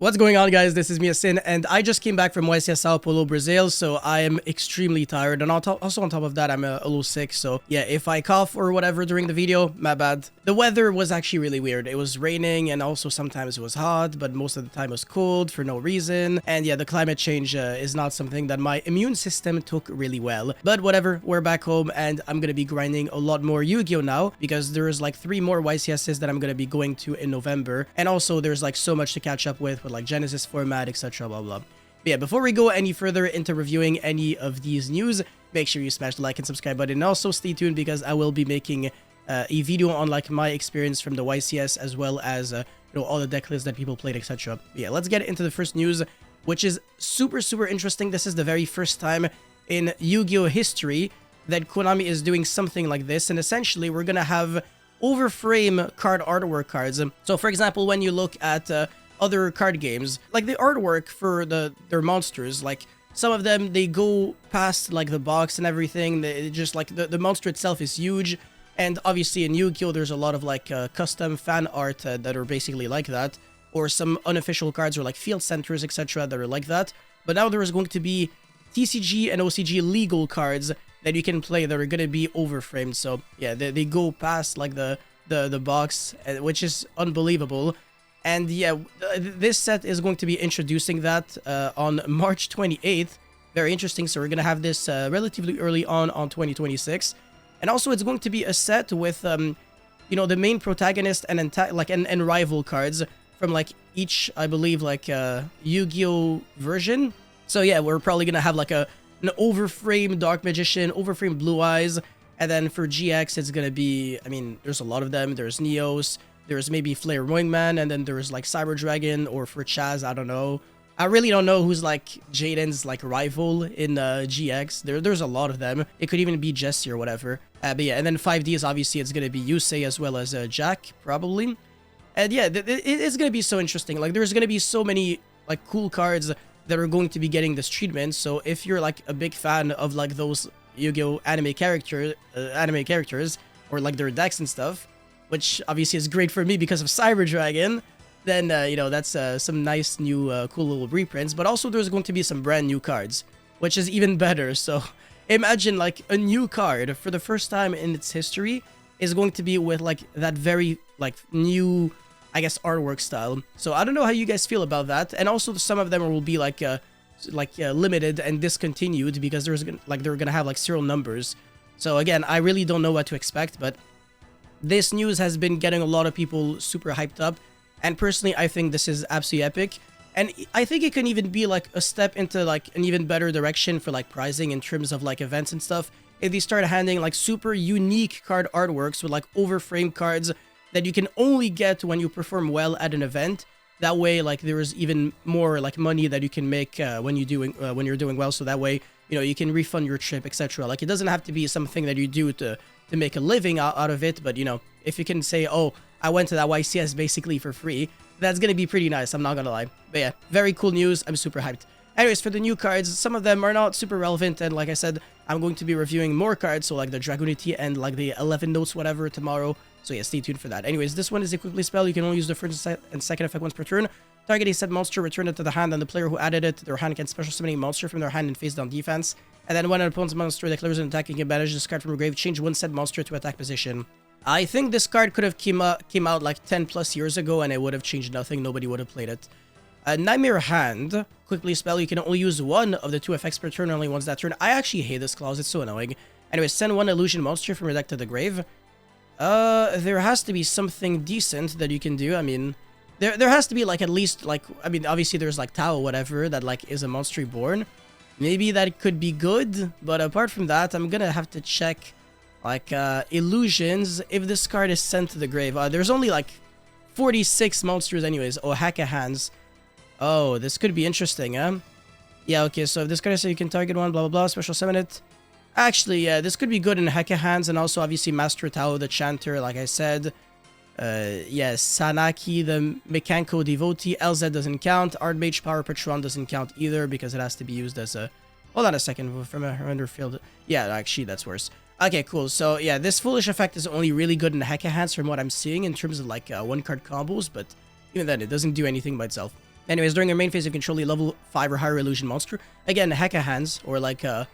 What's going on, guys? This is Yacineygo, and I just came back from YCS Sao Paulo, Brazil, so I am extremely tired, and also on top of that, I'm a little sick, so yeah, if I cough or whatever during the video, my bad. The weather was actually really weird. It was raining, and also sometimes it was hot, but most of the time it was cold for no reason, and yeah, the climate change is not something that my immune system took really well. But whatever, we're back home, and I'm gonna be grinding a lot more Yu-Gi-Oh now, because there's like 3 more YCSs that I'm gonna be going to in November, and also there's like so much to catch up with like Genesis format, etc, blah blah. But yeah, before we go any further into reviewing any of these news, make sure you smash the like and subscribe button, and also stay tuned because I will be making a video on like my experience from the YCS, as well as you know, all the deck lists that people played, etc. Yeah, let's get into the first news, which is super interesting. This is the very first time in Yu-Gi-Oh history that Konami is doing something like this, and essentially we're gonna have overframe card artwork cards. So for example, when you look at other card games, like the artwork for their monsters, like some of them, they go past like the box and everything. They just like the monster itself is huge, and obviously in Yu-Gi-Oh there's a lot of like custom fan art that are basically like that, or some unofficial cards or like field centers, etc, that are like that. But now there is going to be TCG and OCG legal cards that you can play that are going to be overframed. So yeah, they go past like the box, which is unbelievable. And yeah, this set is going to be introducing that on March 28th. Very interesting. So we're going to have this relatively early on 2026. And also it's going to be a set with, you know, the main protagonist and rival cards from like each, I believe, like Yu-Gi-Oh version. So yeah, we're probably going to have like an overframe Dark Magician, overframe Blue Eyes. And then for GX, it's going to be, I mean, there's a lot of them. There's Neos. There's maybe Flare Wingman, and then there's like Cyber Dragon, or for Chaz, I don't know. I really don't know who's like Jaden's like rival in GX. There's a lot of them. It could even be Jesse or whatever. But yeah, and then 5D is obviously it's gonna be Yusei as well as Jack probably. And yeah, it's gonna be so interesting. Like there's gonna be so many like cool cards that are going to be getting this treatment. So if you're like a big fan of like those Yu-Gi-Oh anime characters or like their decks and stuff, which obviously is great for me because of Cyber Dragon, then, you know, that's some nice new cool little reprints. But also there's going to be some brand new cards, which is even better. So imagine like a new card for the first time in its history is going to be with like that very like new, I guess, artwork style. So I don't know how you guys feel about that. And also some of them will be like limited and discontinued because there's like they're gonna have like serial numbers. So again, I really don't know what to expect, but this news has been getting a lot of people super hyped up, and personally I think this is absolutely epic, and I think it can even be like a step into like an even better direction for like pricing in terms of like events and stuff, if they start handing like super unique card artworks with like overframe cards that you can only get when you perform well at an event. That way, like there is even more like money that you can make when you're doing well, so that way, you know, you can refund your trip, etc. Like it doesn't have to be something that you do to make a living out of it, but you know, if you can say, oh, I went to that YCS basically for free, that's gonna be pretty nice, I'm not gonna lie. But yeah, very cool news, I'm super hyped. Anyways, for the new cards, some of them are not super relevant, and like I said, I'm going to be reviewing more cards, so like the Dragonity and like the 11 notes whatever tomorrow, so yeah, stay tuned for that. Anyways, this one is a quickly spell. You can only use the first and second effect once per turn. Target a said monster, return it to the hand, and the player who added it to their hand can special summon a monster from their hand and face down defense. And then when an opponent's monster declares an attack, you can banish this card from your grave, change one said monster to attack position. I think this card could have came out like 10 plus years ago, and it would have changed nothing. Nobody would have played it. Nightmare Hand, quickly spell. You can only use one of the 2 effects per turn, only once that turn. I actually hate this clause, it's so annoying. Anyways, send one illusion monster from your deck to the grave. There has to be something decent that you can do. I mean, there has to be like at least like, I mean, obviously there's like Tao or whatever that like is a monster reborn. Maybe that could be good, but apart from that, I'm gonna have to check like illusions if this card is sent to the grave. There's only like 46 monsters anyways. Oh, Hacka Hands. Oh, this could be interesting, huh? Yeah, okay, so if this card says you can target one, blah blah blah, special summon it. Actually, yeah, this could be good in Hacka Hands, and also obviously Master Tao the Chanter, like I said. Yes, Sanaki the Mekanko Devotee, LZ doesn't count. Archmage Power Patron doesn't count either because it has to be used as a... Hold on a second, from a underfield. Yeah, actually, that's worse. Okay, cool. So, yeah, this Foolish effect is only really good in Hacka Hands from what I'm seeing in terms of, like, one-card combos, but even then, it doesn't do anything by itself. Anyways, during your main phase, you control a level 5 or higher illusion monster. Again, Hecka Hands, or like, I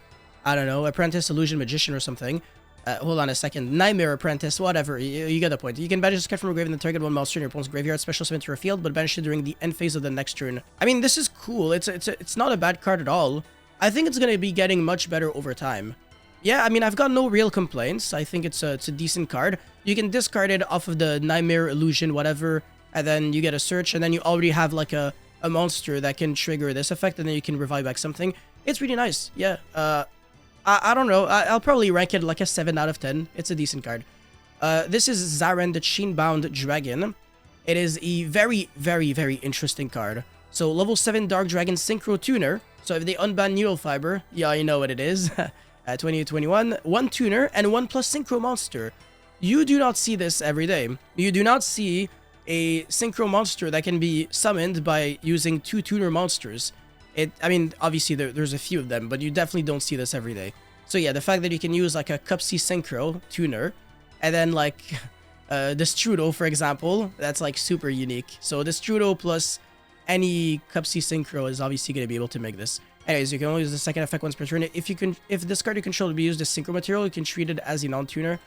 don't know, Apprentice, Illusion Magician or something. Hold on a second. Nightmare Apprentice, whatever. You get the point. You can banish this card from a grave and target one monster in your opponent's graveyard, special summon to your field, but banish it during the end phase of the next turn. I mean, this is cool. It's not a bad card at all. I think it's going to be getting much better over time. Yeah, I mean, I've got no real complaints. I think it's a decent card. You can discard it off of the Nightmare, Illusion, whatever, and then you get a search, and then you already have like a monster that can trigger this effect, and then you can revive back something. It's really nice. Yeah, I don't know. I'll probably rank it like a 7 out of 10. It's a decent card. This is Zaren, the Chainbound Dragon. It is a very, very, very interesting card. So, level 7 Dark Dragon Synchro Tuner. So, if they unban Needle Fiber, yeah, you know what it is. 2821, 1 Tuner, and 1+ Synchro Monster. You do not see this every day. You do not see a Synchro Monster that can be summoned by using 2 Tuner Monsters. I mean, obviously, there's a few of them, but you definitely don't see this every day. So yeah, the fact that you can use like a Cupsy Synchro Tuner, and then like the Strudo, for example, that's like super unique. So the Strudo plus any Cupsy Synchro is obviously going to be able to make this. Anyways, you can only use the second effect once per turn. If this card you control to be used as Synchro material, you can treat it as a non-tuner.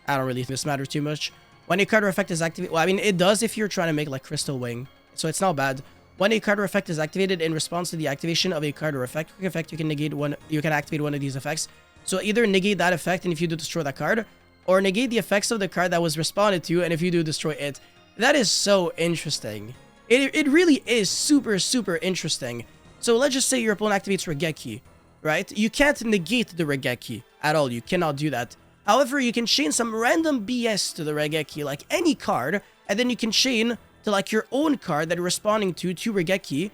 I don't really think this matters too much. When a card or effect is activated, well, I mean, it does if you're trying to make like Crystal Wing, so it's not bad. When a card or effect is activated in response to the activation of a card or effect, quick effect, you can activate one of these effects. So either negate that effect, and if you do, destroy that card, or negate the effects of the card that was responded to, and if you do, destroy it. That is so interesting. It really is super, super interesting. So let's just say your opponent activates Regeki, right? You can't negate the Regeki at all. You cannot do that. However, you can chain some random BS to the Regeki, like any card, and then you can chain to like your own card that you're responding to Regeki,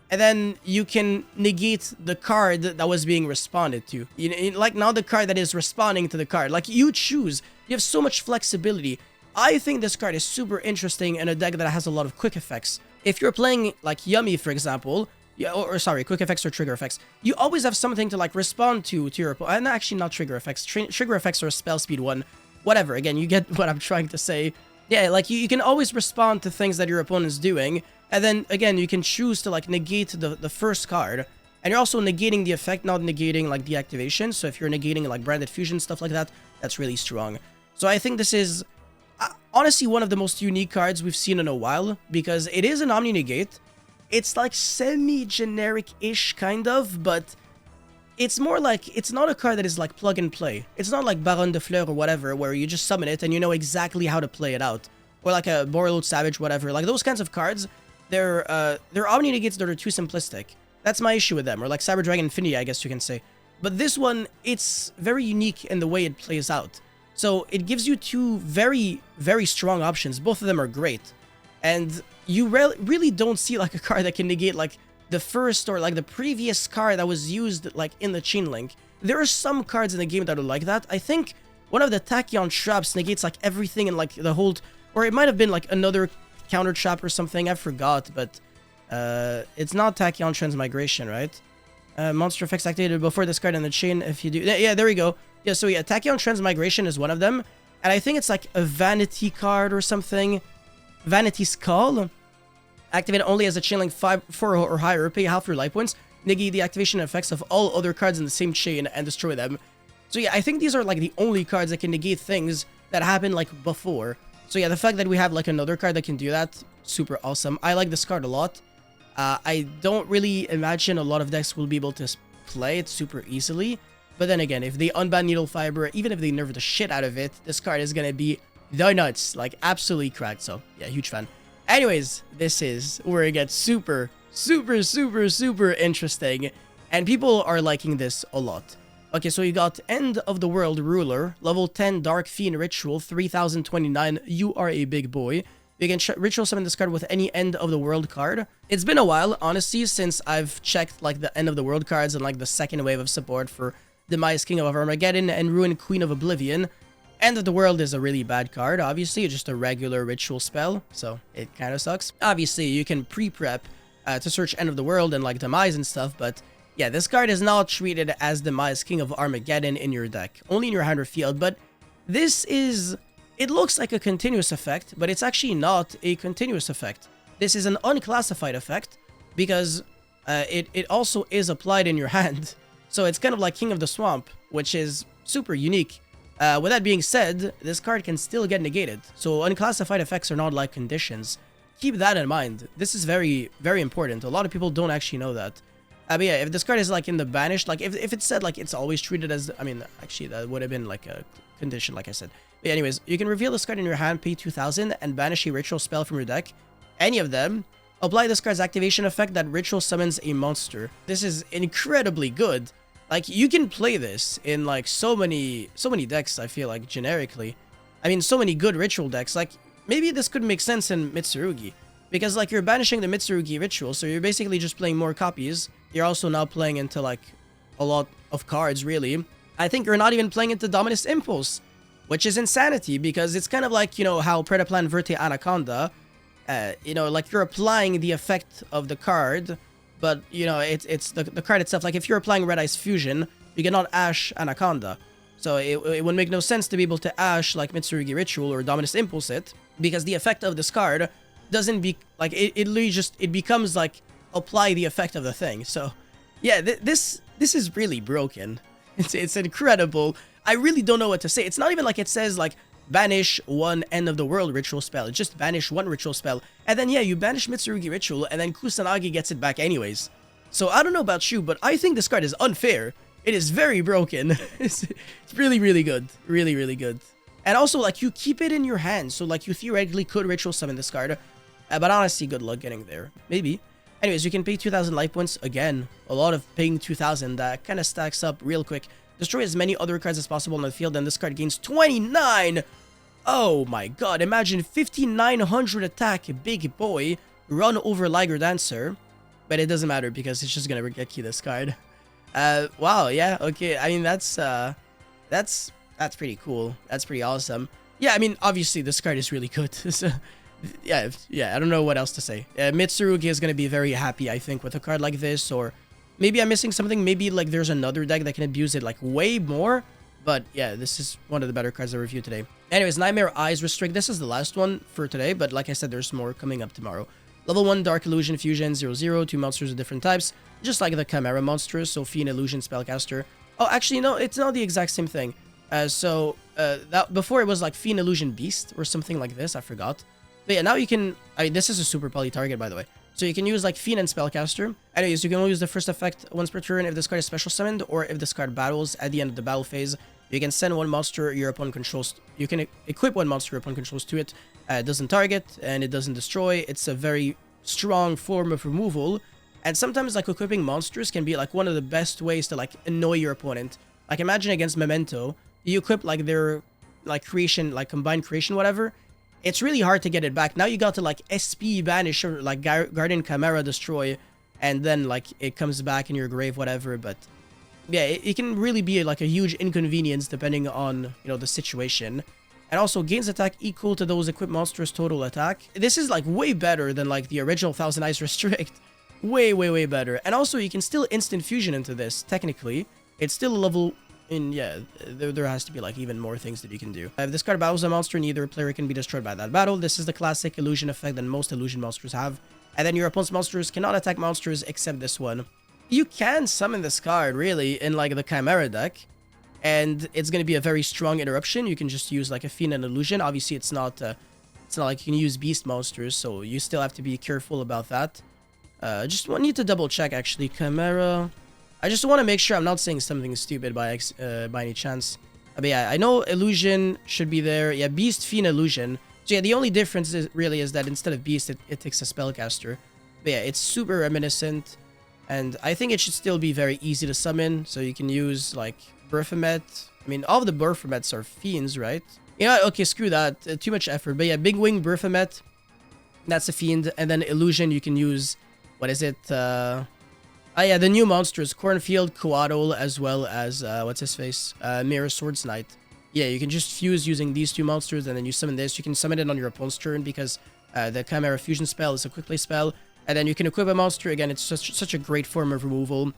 and then you can negate the card that was being responded to. Like now the card that is responding to the card. Like you choose. You have so much flexibility. I think this card is super interesting in a deck that has a lot of quick effects. If you're playing like Yummy, for example, yeah, or sorry, quick effects or trigger effects, you always have something to like respond to your opponent. And actually not trigger effects. Trigger effects are a spell speed one. Whatever, again, you get what I'm trying to say. Yeah, like you can always respond to things that your opponent's doing, and then again you can choose to like negate the first card, and you're also negating the effect, not negating like the activation. So if you're negating like Branded Fusion, stuff like that, that's really strong. So I think this is honestly one of the most unique cards we've seen in a while, because it is an Omni Negate. It's like semi-generic-ish kind of, but it's more like, it's not a card that is like plug and play. It's not like Baron de Fleur or whatever, where you just summon it and you know exactly how to play it out. Or like a Borreload Savage, whatever. Like those kinds of cards, they're Omni Negates that are too simplistic. That's my issue with them. Or like Cyber Dragon Infinity, I guess you can say. But this one, it's very unique in the way it plays out. So it gives you two very, very strong options. Both of them are great. And you really don't see like a card that can negate like the first or like the previous card that was used like in the Chain Link. There are some cards in the game that are like that. I think one of the Tachyon traps negates like everything in like the whole, or it might have been like another counter trap or something. I forgot, but it's not Tachyon Transmigration, right? Monster effects activated before this card in the chain. If you do, yeah, there we go. Yeah, so yeah, Tachyon Transmigration is one of them, and I think it's like a Vanity card or something. Vanity Skull. Activate only as a chain link 4 or higher, pay half your life points, negate the activation effects of all other cards in the same chain, and destroy them. So yeah, I think these are like the only cards that can negate things that happened like before. So yeah, the fact that we have like another card that can do that, super awesome. I like this card a lot. I don't really imagine a lot of decks will be able to play it super easily. But then again, if they unban Needle Fiber, even if they nerf the shit out of it, this card is gonna be the nuts, like absolutely cracked. So yeah, huge fan. Anyways, this is where it gets super, super, super, super interesting, and people are liking this a lot. Okay, so you got End of the World Ruler, level 10 Dark Fiend Ritual, 3029, you are a big boy. You can ritual summon this card with any End of the World card. It's been a while, honestly, since I've checked like the End of the World cards and like the second wave of support for Demise King of Armageddon and Ruin Queen of Oblivion. End of the World is a really bad card, obviously. It's just a regular ritual spell, so it kind of sucks. Obviously, you can pre-prep to search End of the World and like Demise and stuff, but yeah, this card is not treated as Demise King of Armageddon in your deck, only in your hand or field. But this is, it looks like a continuous effect, but it's actually not a continuous effect. This is an unclassified effect, because it also is applied in your hand. So it's kind of like King of the Swamp, which is super unique. With that being said, this card can still get negated. So unclassified effects are not like conditions. Keep that in mind. This is very, very important. A lot of people don't actually know that. But yeah, if this card is like in the banished, like if it said like it's always treated as, I mean, actually that would have been like a condition, like I said. But anyways, you can reveal this card in your hand, pay 2,000, and banish a ritual spell from your deck. Any of them. Apply this card's activation effect that ritual summons a monster. This is incredibly good. Like, you can play this in like so many decks, I feel like, generically. I mean, so many good ritual decks. Like, maybe this could make sense in Mitsurugi. Because, like, you're banishing the Mitsurugi ritual, so you're basically just playing more copies. You're also now playing into, like, a lot of cards, really. I think you're not even playing into Dominus Impulse, which is insanity, because it's kind of like, you know, how Predaplan Verte Anaconda, you know, like, you're applying the effect of the card, but, you know, it's the card itself. Like, if you're applying Red Ice Fusion, you cannot Ash Anaconda. So it would make no sense to be able to Ash, like, Mitsurugi Ritual or Dominus Impulse it, because the effect of this card doesn't be like it literally just it becomes like apply the effect of the thing. So yeah, this is really broken. It's incredible. I really don't know what to say. It's not even like it says like banish one end of the world ritual spell. It's just banish one ritual spell, and then yeah, you banish Mitsurugi Ritual, and then Kusanagi gets it back anyways. So I don't know about you, but I think this card is unfair. It is very broken. It's really, really good. Really, really good. And also, like, you keep it in your hand, so like you theoretically could ritual summon this card. But honestly, good luck getting there. Maybe. Anyways, you can pay 2,000 life points. Again, a lot of paying 2,000. That kind of stacks up real quick. Destroy as many other cards as possible on the field, and this card gains 29! Oh my god, imagine 5,900 attack, big boy. Run over Liger Dancer. But it doesn't matter, because it's just gonna get you this card. Wow, yeah, okay. I mean, that's pretty cool. That's pretty awesome. Yeah, I mean, obviously, this card is really good. So, yeah, I don't know what else to say. Mitsurugi is going to be very happy, I think, with a card like this, or maybe I'm missing something. Maybe, like, there's another deck that can abuse it, like, way more, but, yeah, this is one of the better cards I reviewed today. Anyways, Nightmare Eyes Restrict. This is the last one for today, but like I said, there's more coming up tomorrow. Level 1, Dark Illusion Fusion, 0/0, 2 monsters of different types, just like the Chimera monsters, so Fiend Illusion Spellcaster. Oh, actually, no, it's not the exact same thing. That before it was, like, Fiend Illusion Beast, or something like this, I forgot. But yeah, now you can, this is a super poly target, by the way. So you can use, like, Fiend and Spellcaster. Anyways, you can only use the first effect once per turn if this card is special summoned, or if this card battles at the end of the battle phase. You can send one monster your opponent controls, you can equip one monster your opponent controls to it. It doesn't target, and it doesn't destroy. It's a very strong form of removal. And sometimes, like, equipping monsters can be, like, one of the best ways to, like, annoy your opponent. Like, imagine against Memento, you equip, like, their, like, creation, like, combined creation, whatever. It's really hard to get it back. Now you got to, like, SP banish or, like, Guardian Chimera destroy, and then, like, it comes back in your grave, whatever. But yeah, it can really be, like, a huge inconvenience depending on, you know, the situation. And also gains attack equal to those equipped monsters' total attack. This is, like, way better than, like, the original Thousand Eyes Restrict. Way, way, way better. And also, you can still instant fusion into this, technically. It's still a level... And yeah, there has to be, like, even more things that you can do. If this card battles a monster, neither player can be destroyed by that battle. This is the classic illusion effect that most illusion monsters have. And then your opponent's monsters cannot attack monsters except this one. You can summon this card, really, in, like, the Chimera deck. And it's going to be a very strong interruption. You can just use, like, a Fiend and Illusion. Obviously, it's not like you can use Beast monsters, so you still have to be careful about that. Just need to double check, actually. Chimera... I just want to make sure I'm not saying something stupid by any chance. But yeah, I know Illusion should be there. Yeah, Beast, Fiend, Illusion. So yeah, the only difference really is that instead of Beast, it takes a Spellcaster. But yeah, it's super reminiscent. And I think it should still be very easy to summon. So you can use, like, Berthomet. I mean, all of the Berthomets are Fiends, right? Yeah, okay, screw that. Too much effort. But yeah, Big Wing Berthomet. That's a Fiend. And then Illusion, you can use... What is it? Yeah, the new monsters, Cornfield, Coatl, as well as, what's his face? Mirror Swords Knight. Yeah, you can just fuse using these two monsters, and then you summon this. You can summon it on your opponent's turn, because the Chimera Fusion spell is a quick play spell. And then you can equip a monster. Again, it's such a great form of removal.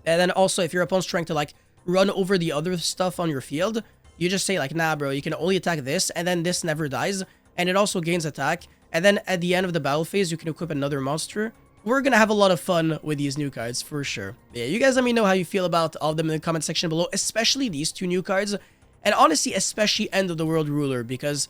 And then also, if your opponent's trying to, like, run over the other stuff on your field, you just say, like, nah, bro, you can only attack this, and then this never dies. And it also gains attack. And then at the end of the battle phase, you can equip another monster. we're gonna have a lot of fun with these new cards for sure. Yeah, you guys let me know how you feel about all of them in the comment section below, especially these two new cards. And honestly, especially End of the World Ruler, because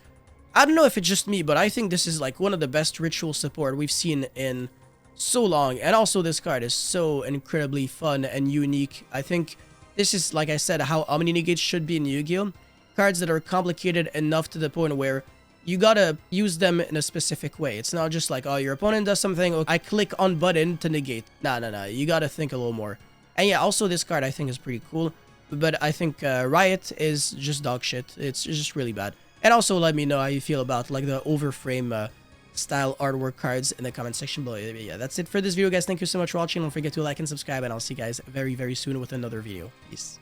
I don't know if it's just me, but I think this is like one of the best ritual support we've seen in so long. And also this card is so incredibly fun and unique. I think this is, like I said, how Omni Negates should be in Yu-Gi-Oh! Cards that are complicated enough to the point where you gotta use them in a specific way. It's not just like, oh, your opponent does something, okay, I click on button to negate. Nah. You gotta think a little more. And yeah, also this card I think is pretty cool. But I think Riot is just dog shit. It's just really bad. And also let me know how you feel about like the Overframe style artwork cards in the comment section below. Yeah, that's it for this video, guys. Thank you so much for watching. Don't forget to like and subscribe, and I'll see you guys very, very soon with another video. Peace.